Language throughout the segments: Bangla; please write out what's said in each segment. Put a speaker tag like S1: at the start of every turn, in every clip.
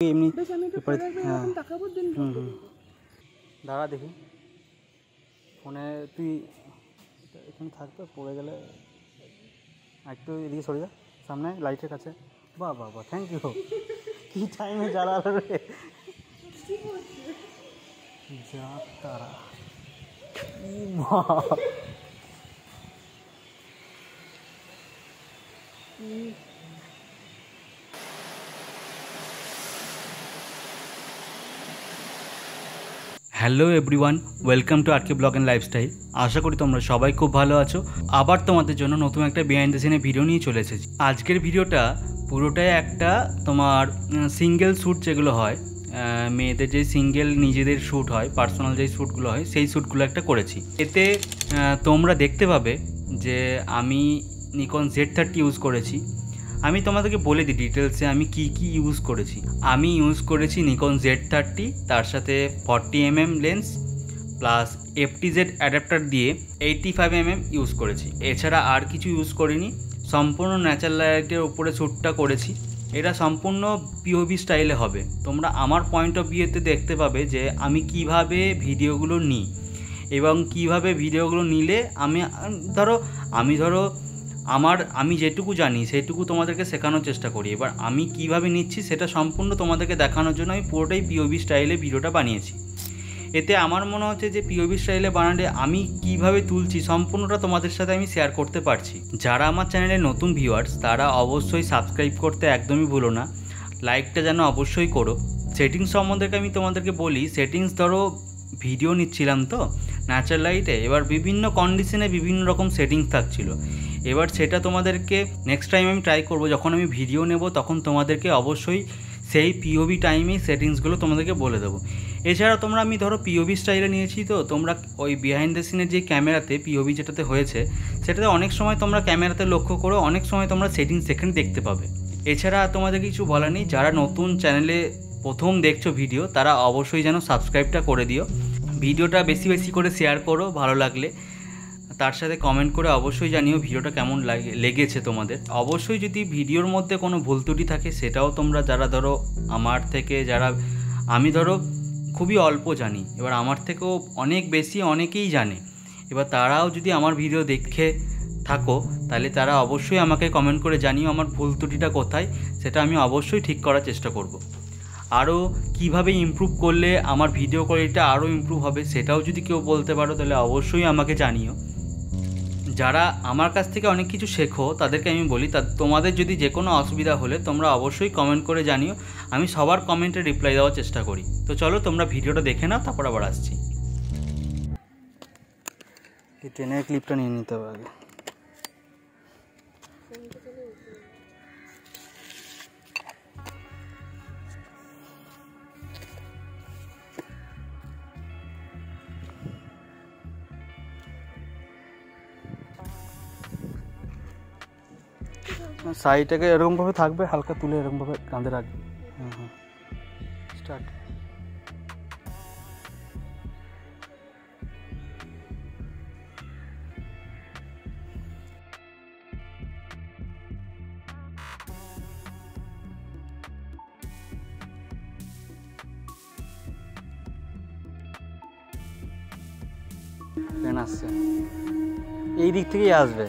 S1: এমনি
S2: বেশ আমি একটু
S1: পেপারে
S2: ফেলে
S1: হ্যাঁ
S2: এরকম তাকাবো দিন
S1: দাঁড়া দেখি ফোনে তুই এখানে থাকবে পড়ে গেলে একটু এদিকে সরে যা সামনে লাইটের কাছে বাহ বাহ বাহ থ্যাংক ইউ কী টাইমে জ্বালালো রে যা তারা hello everyone, welcome to RK blog and lifestyle. আশা করি তোমরা সবাই খুব ভালো আছো। আবার তোমাদের জন্য নতুন একটা বিহাইন্ড দ্য সিনে ভিডিও নিয়ে চলে এসেছি। আজকের ভিডিওটা পুরোটাই একটা তোমার সিঙ্গেল শ্যুট যেগুলো হয়, মেয়েদের যে সিঙ্গেল নিজেদের শ্যুট হয়, পার্সোনাল যে শ্যুটগুলো হয় সেই শ্যুটগুলো একটা করেছি। এতে তোমরা দেখতে পাবে যে আমি নিকন Z30 ইউজ করেছি। আমি তোমাদেরকে বলে দিই ডিটেলসে আমি কি কি ইউজ করেছি। আমি ইউজ করেছি নিকন Z30, তার সাথে 40mm lens plus FTZ adapter দিয়ে 85mm ইউজ করেছি। এছাড়া আর কিছু ইউজ করিনি, সম্পূর্ণ ন্যাচারাল লাইটের উপরে শ্যুটটা করেছি। এটা সম্পূর্ণ পিওভি স্টাইলে হবে। তোমরা আমার পয়েন্ট অফ ভিউতে দেখতে পাবে যে আমি কিভাবে ভিডিওগুলো নিই এবং কিভাবে ভিডিওগুলো নিলে আমি যেটুকু জানি সেটুকু তোমাদেরকে শেখানোর চেষ্টা করি। এবার আমি কিভাবে নিচ্ছি সেটা সম্পূর্ণ তোমাদেরকে দেখানোর জন্য আমি পুরোটাই পিওভি স্টাইলে ভিডিওটা বানিয়েছি। এতে আমার মনে হচ্ছে যে পিওভি স্টাইলে বানালে আমি কিভাবে তুলছি সম্পূর্ণটা তোমাদের সাথে আমি শেয়ার করতে পারছি। যারা আমার চ্যানেলে নতুন ভিউয়ার্স তারা অবশ্যই সাবস্ক্রাইব করতে একদমই ভুলো না, লাইকটা যেন অবশ্যই করো। সেটিংস সম্বন্ধে আমি তোমাদেরকে বলি। সেটিংস ধরো ভিডিও নিচ্ছিলাম তো ন্যাচারাল লাইটে, এবার বিভিন্ন কন্ডিশনে বিভিন্ন রকম সেটিংস থাকছিল। এবার সেটা তোমাদেরকে নেক্সট টাইম আমি ট্রাই করব, যখন আমি ভিডিও নেব তখন তোমাদেরকে অবশ্যই সেই পিওভি টাইমেই সেটিংসগুলো তোমাদেরকে বলে দেবো। এছাড়া আমি ধরো পিওভি স্টাইলে নিয়েছি, তো তোমরা ওই বিহাইন্ড দ্য সিনের যে ক্যামেরাতে পিওভি যেটাতে হয়েছে সেটাতে অনেক সময় তোমরা ক্যামেরাতে লক্ষ্য করো, অনেক সময় তোমরা সেটিংস সেখানে দেখতে পাবে। এছাড়া তোমাদের কিছু বলার নেই, যারা নতুন চ্যানেলে প্রথম দেখছো ভিডিও তারা অবশ্যই যেন সাবস্ক্রাইবটা করে দিও। ভিডিওটা বেশি বেশি করে শেয়ার করো ভালো লাগলে, তার সাথে কমেন্ট করে অবশ্যই জানিও ভিডিওটা কেমন লেগেছে তোমাদের। অবশ্যই যদি ভিডিওর মধ্যে কোনো ভুল ত্রুটি থাকে সেটাও তোমরা যারা ধরো আমার থেকে আমি ধরো খুবই অল্প জানি, এবার আমার থেকেও অনেক বেশি অনেকেই জানে, এবার তারাও যদি আমার ভিডিও দেখে থাকো তাহলে তারা অবশ্যই আমাকে কমেন্ট করে জানিও আমার ভুল ত্রুটিটা কোথায়, সেটা আমি অবশ্যই ঠিক করার চেষ্টা করব। আরও কিভাবে ইমপ্রুভ করলে আমার ভিডিও কোয়ালিটিটা আরও ইমপ্রুভ হবে সেটাও যদি কেউ বলতে পারো তাহলে অবশ্যই আমাকে জানিও। যারা আমার কাছ থেকে অনেক কিছু শেখো তাদেরকে আমি বলি, তোমাদের যদি যে কোনো অসুবিধা হলে তোমরা অবশ্যই কমেন্ট করে জানিও, আমি সবার কমেন্টে রিপ্লাই দেওয়ার চেষ্টা করি। তো চলো তোমরা ভিডিওটা দেখে নাও, তারপর আবার আসছি। এই ট্রেনের ক্লিপটা নিয়ে নিতে হবে আগে। সাইডটাকে এরকমভাবে থাকবে, হালকা তুলে এরকমভাবে কাঁধে রাখবে। হ্যাঁ স্টার্ট। ট্রেন আসছে, এই দিক থেকেই আসবে।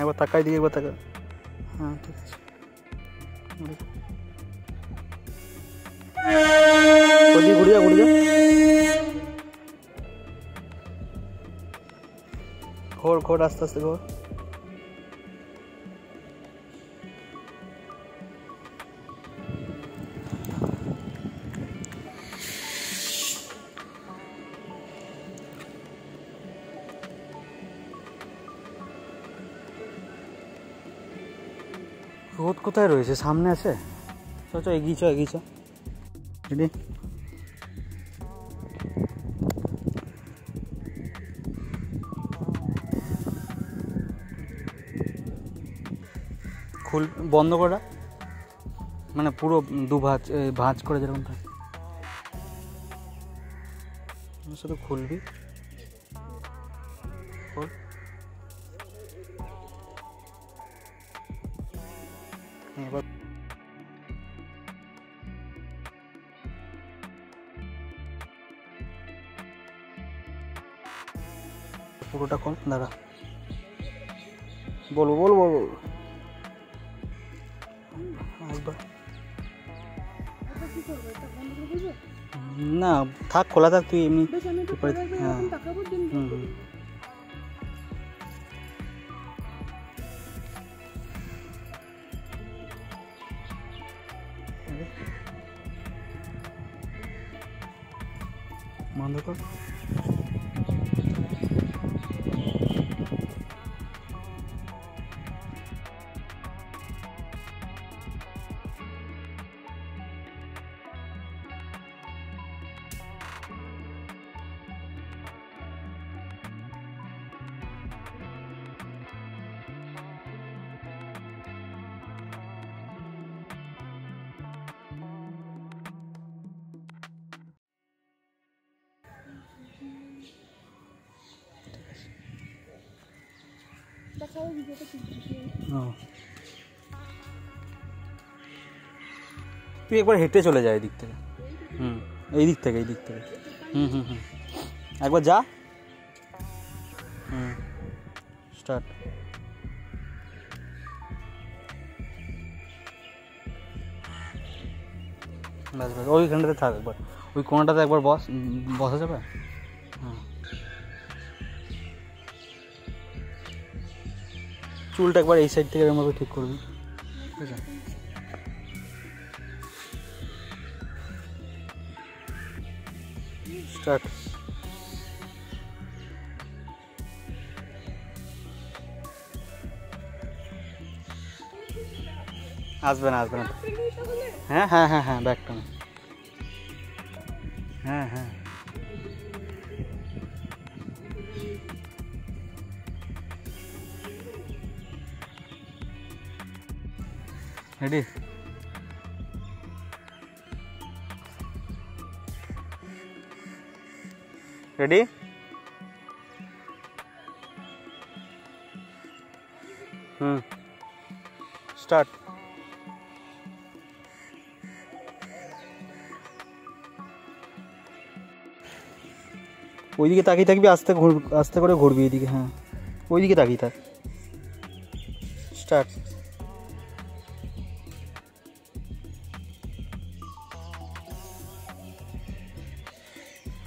S1: একবার তাকাই দিকে, একবার তাকা। হ্যাঁ ঠিক আছে, ঘুরে যা ঘোর আস্তে আস্তে ঘোর। রোদ কোথায় রয়েছে? সামনে আছে। চ এগিয়ে চ। রেডি? বন্ধ করা, মানে পুরো ভাঁজ করে যেরকম থাকে। শুধু খুলবি, খোল। এবার পুরোটা খোল, দাঁড়া বলবো বলবো বলবো একবার। না থাক, খোলা থাক, তুই এমনি। হ্যাঁ বন্ধ কর। তুই একবার হেঁটে চলে যায় এই দিক থেকে। এই দিক থেকে, এই দিক থেকে। একবার যা। স্টার্ট। ব্যাস ব্যাস, ওইখানটাতে থাক একবার, ওই কোণাটাতে একবার বসা যাবে। চুলটা একবার এই সাইড থেকে এরকমভাবে ঠিক করবি, ঠিক আছে? স্টার্ট। আসবে না, আসবে না। হ্যাঁ হ্যাঁ হ্যাঁ হ্যাঁ, ব্যাগটা না। হ্যাঁ হ্যাঁ রেডি। রেডি। স্টার্ট। ওইদিকে তাকিয়ে থাকবি, আস্তে করে ঘুরবি এইদিকে। হ্যাঁ ওইদিকে তাকিয়ে থাক। স্টার্ট।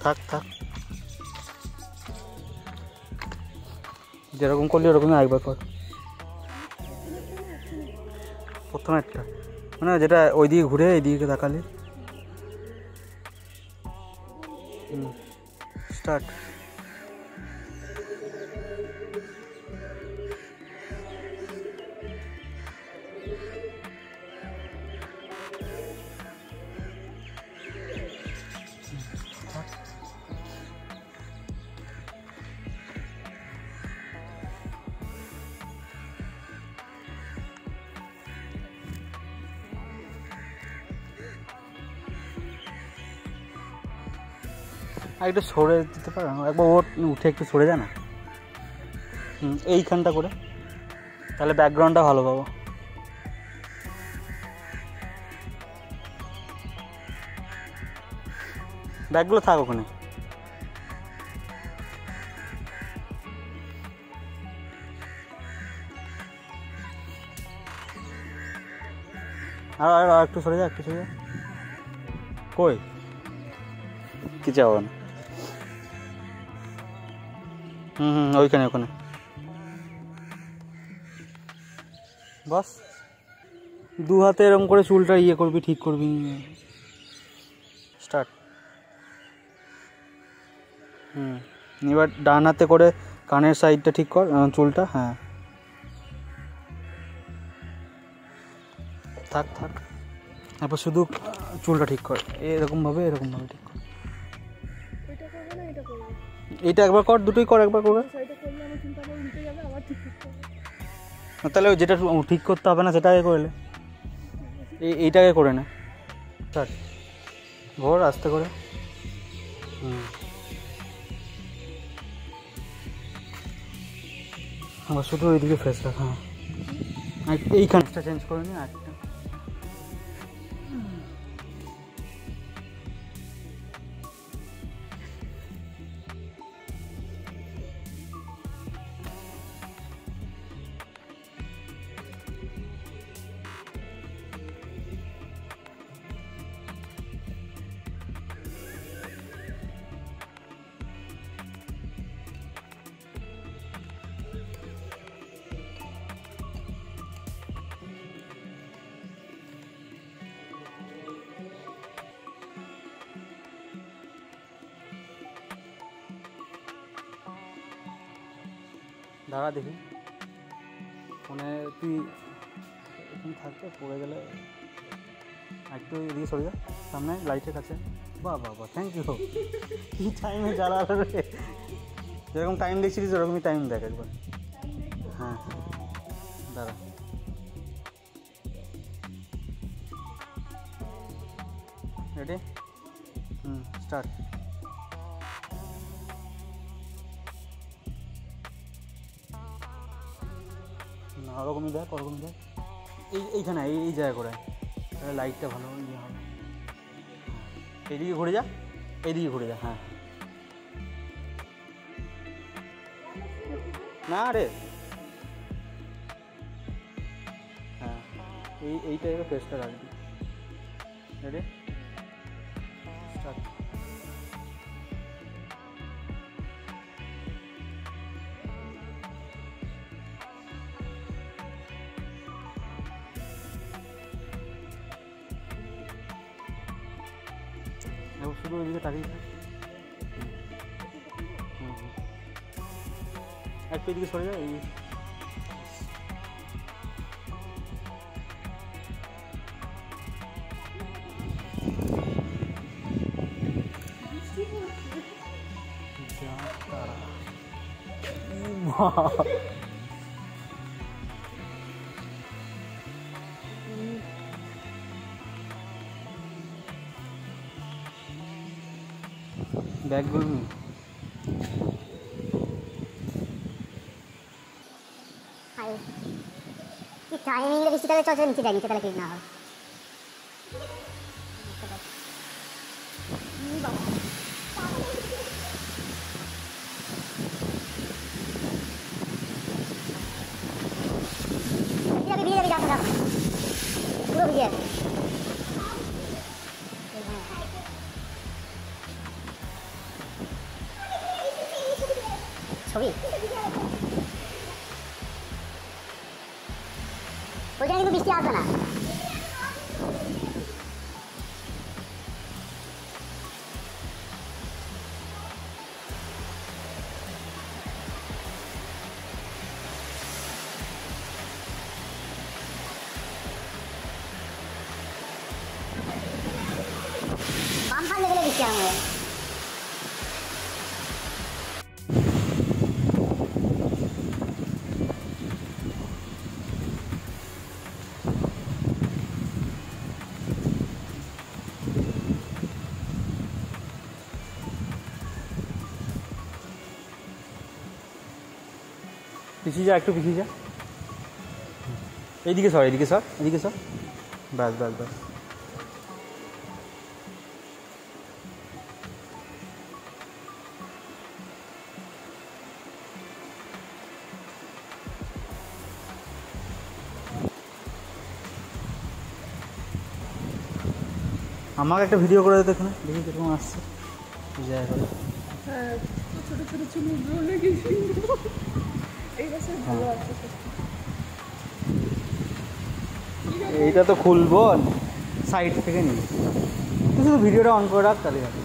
S1: থাক থাক, যেরকম করলি ওরকমই আরেকবার কর। প্রথমে একটা মানে যেটা ওইদিকে ঘুরে এইদিকে তাকালি। স্টার্ট। আর একটু সরে দিতে পারো একবার, ওর উঠে একটু সরে যায় না। এইখানটা করে, তাহলে ব্যাকগ্রাউন্ডটা ভালো পাবো। ব্যাগগুলো থাক ওখানে। আর আর একটু সরে যা, একটু সরে যা। কই কিছু হবে না। ওইখানে ওখানে বাস। দু হাতে এরকম করে চুলটা ইয়ে করবি, ঠিক করবি। স্টার্ট। এবার ডান হাতে করে কানের সাইডটা ঠিক কর, চুলটা। হ্যাঁ থাক থাক, তারপর শুধু চুলটা ঠিক কর, এরকমভাবে এরকমভাবে ঠিক কর। এইটা একবার কর, দুটোই কর, একবার করবে। তাহলে যেটা ঠিক করতে হবে না সেটা আগে করলে, এইটাকে করে নে। স্টার্ট। ঘোর আস্তে করে। আবার শুধু ওইদিকে ফেস রাখা, এই কাজটা চেঞ্জ করে নি আরেকটা। দাঁড়া দেখি ফোনে তুই এখানে থাকতে পড়ে গেলে একটু এদিকে সরে যা, সামনে লাইটের কাছে। বাহ বাহ বাহ, থ্যাংক ইউ। কী টাইমে জ্বালালো রে, যেরকম টাইম দেখছিলিস ওরকমই টাইম দেখ একবার। হ্যাঁ হ্যাঁ দাঁড়া, রেডি? স্টার্ট। না ওরকমই দেখ, ওরকমই দেখ, এইখানে এই জায়গা করে লাইটটা ভালো ইয়ে হবে। এইদিকে ঘুরে যা, এইদিকে ঘুরে যা। হ্যাঁ না রে, হ্যাঁ এই টাইপের ফেসটা রাখবি। রেডি? স্টার্ট। শুধু ওইদিকে তাকিয়ে একটু এদিকে সরে যায়। এই ব্যাগগুলো নি
S2: টাইমিংটা বেশি, তাহলে চল নিচে যাই, নিচে তাহলে ঠিক না হয়। ভিজে যাবি, যাবো যাবো, পুরো ভিজে যাবে। ছবি ওইখানে কিন্তু বৃষ্টি আসবে না। বাম্পার লেভেলে বৃষ্টি আমাদের।
S1: পিছিয়ে যা, একটু পিছিয়ে যা, এইদিকে সর, এদিকে সর, এদিকে সর, ব্যাস ব্যাস ব্যাস। আমাকে একটা ভিডিও করে দিতে এখানে, দেখি কিরকম আসছে এই জায়গায়।
S3: হ্যাঁ ছোটো ছোটো চুলগুলো নাকি এই বছর ভালো আছে।
S1: এইটা তো খুলবো সাইড থেকে নিই, তুই শুধু ভিডিওটা অন করে রাখ তাহলে হবে।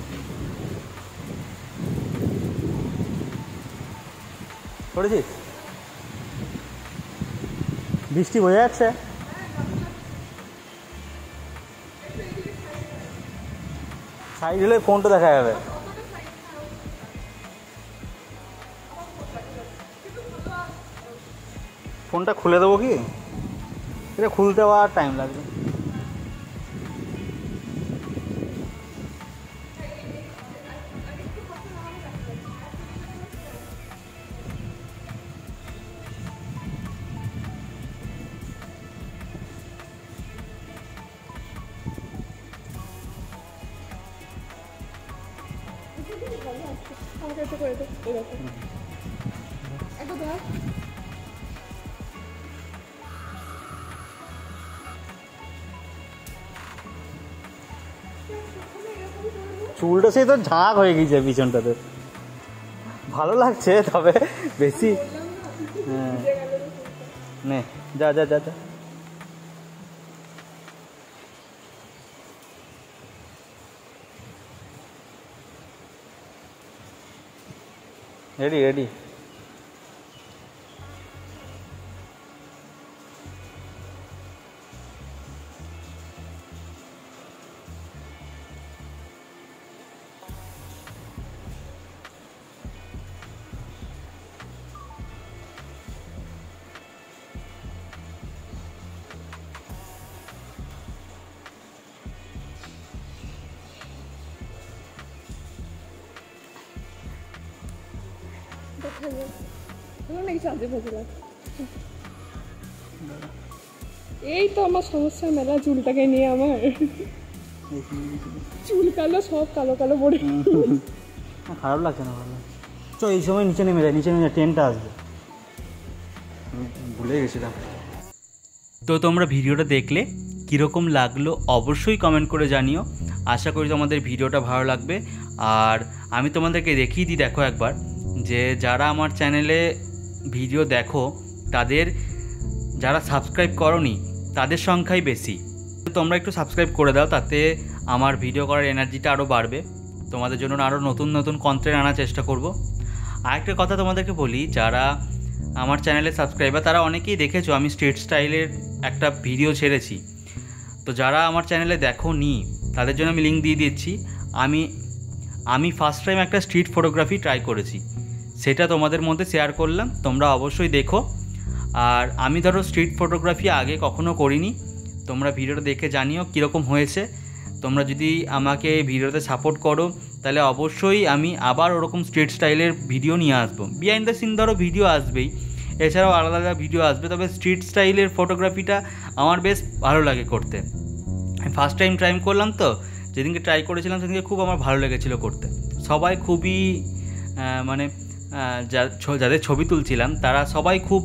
S1: করেছিস? বৃষ্টি বোঝা যাচ্ছে? সাইড হলে ফোনটা দেখা যাবে। ফোনটা খুলে দেবো কি? এটা খুলতে আর টাইম লাগবে।
S3: আমাকে একটু করে দে, এই দেখো একটু ধর।
S1: চুলটা সেই তো ঝাঁক হয়ে গেছে পিছনটাতে, ভালো লাগছে তবে বেশি। হ্যাঁ নে যা যা যা যা। Ready ready.
S3: নাকি সাজে ভেজে লাগে। এই তো আমার সমস্যা মেলা চুলটাকে নিয়ে, আমার চুল কালো, সব কালো কালো পড়ে।
S1: খারাপ লাগছে না, ভালো চ এই সময় নিচে নেমে যায়, নিচে নেমে ট্রেনটা আসবে, ভুলে গেছিলাম। তো তোমরা ভিডিওটা দেখলে কীরকম লাগলো অবশ্যই কমেন্ট করে জানিও। আশা করি তোমাদের ভিডিওটা ভালো লাগবে। আর আমি তোমাদেরকে দেখিয়ে দিই, দেখো একবার, যে যারা আমার চ্যানেলে ভিডিও দেখো তাদের, যারা সাবস্ক্রাইব করোনি তাদের সংখ্যাই বেশি। তোমরা একটু সাবস্ক্রাইব করে দাও, তাতে আমার ভিডিও করার এনার্জিটা আরও বাড়বে, তোমাদের জন্য আরও নতুন নতুন কন্টেন্ট আনার চেষ্টা করব। আরেকটা কথা তোমাদেরকে বলি, যারা আমার চ্যানেলে সাবস্ক্রাইবার তারা অনেকেই দেখেছো আমি স্ট্রিট স্টাইলের একটা ভিডিও ছেড়েছি। তো যারা আমার চ্যানেলে দেখো নি তাদের জন্য আমি লিঙ্ক দিয়ে দিচ্ছি। আমি ফার্স্ট টাইম একটা স্ট্রিট ফটোগ্রাফি ট্রাই করেছি, সেটা তোমাদের মধ্যে শেয়ার করলাম, তোমরা অবশ্যই দেখো। আর আমি ধরো স্ট্রিট ফটোগ্রাফি আগে কখনো করিনি, তোমরা ভিডিওটা দেখে জানিও কীরকম হয়েছে। তোমরা যদি আমাকে ভিডিওতে সাপোর্ট করো তাহলে অবশ্যই আমি আবার ওরকম স্ট্রিট স্টাইলের ভিডিও নিয়ে আসবো। বিহাইন্ড দ্য সিন ধরো ভিডিও আসবেই, এছাড়াও আলাদা আলাদা ভিডিও আসবে, তবে স্ট্রিট স্টাইলের ফটোগ্রাফিটা আমার বেশ ভালো লাগে করতে। আমি ফার্স্ট টাইম ট্রাই করলাম, তো যেদিনকে ট্রাই করেছিলাম সেদিনকে খুব আমার ভালো লেগেছিলো করতে। সবাই খুবই মানে যাদের ছবি তুলছিলাম তারা সবাই খুব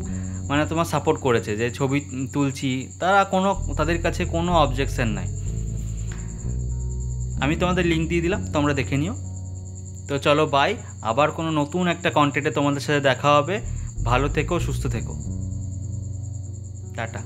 S1: মানে তোমার সাপোর্ট করেছে, যে ছবি তুলছি তাদের কাছে কোনো অবজেকশন নাই। আমি তোমাদের লিঙ্ক দিয়ে দিলাম, তোমরা দেখে নিও। তো চলো বাই, আবার কোনো নতুন একটা কন্টেন্টে তোমাদের সাথে দেখা হবে। ভালো থেকো, সুস্থ থেকো, টাটা।